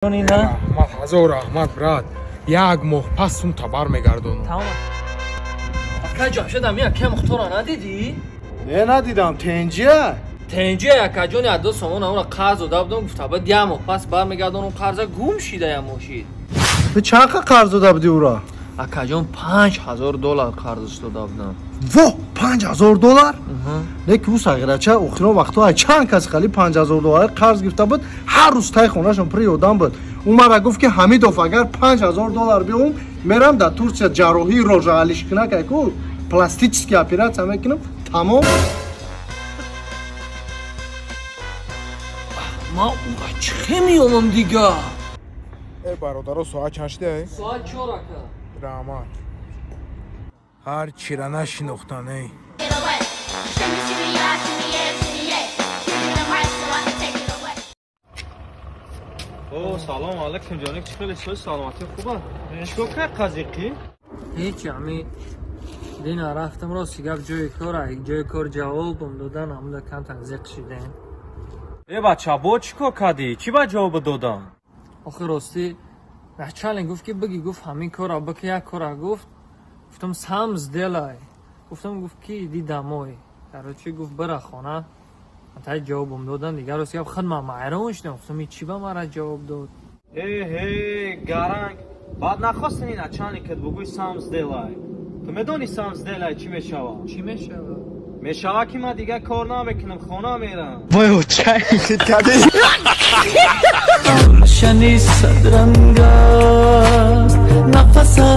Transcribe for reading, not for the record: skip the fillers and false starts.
ҳазор раҳмат брат. Як моҳ пасунта бармегардонам. Акаҷон шудам яке мухтора надидӣ? Не надидам. Тенҷия? Тенҷия акаҷони адо сомон амра қарз дода будам гуфта баъд як моҳ пас бармегардонам қарза гум шида я мошид. Ту чанд қарз дода будӣ уро? Акаҷон $5000 қарзш дода будам. Во, $5000? Леки ӯ сағирача охирон вақтҳо ай чанд каси хали $5000 қарз гирифта буд, ҳар рӯз таи хонашон пури одам буд. Ӯ мара гуфт ки Ҳамидов агар $5000 биём, мерам дар Турсия ҷарроҳии рожаалишкина ку пластический оператсия мекунам, тамом. Ман ура чӣ меёмам дига? Бародаро соат чанд шудаи? Соат 4 ака. Раҳмат. Ҳар чира нашинохтанӣ. О, салом алайкум ҷоник, чӣ хеле соҳи саломатӣ хуба? Чикор кар қазиқӣ? Ҳеҷ ами дина рафтам рости гап ҷои кор ҷавобам додан ҳамда камтар зиқ шидем. Бача, бо чикор кардӣ? Чӣ ба ҷавоб додан? Охир рости начален гуфт ки бигӣ, гуфт ҳамин кора баки як кора гуфт. Гуфтам сам сделай. Гуфтам гуфт ки иди дамой. Короче гуфт бара хона. Тай ҷавобам додан дигар рости гап худма майрон шудам. Гуфтам чӣ ба мара ҷавоб дод? Гаранг, баъд нахостин ин начальникат бугӯй сам сделай. Ту медонӣ сам сделай чӣ мешавад? Чӣ мешавад? Мешавад ки ман дигар кор намекунам, хона мерам. Вой, чай каде? Shani sadranga nafasa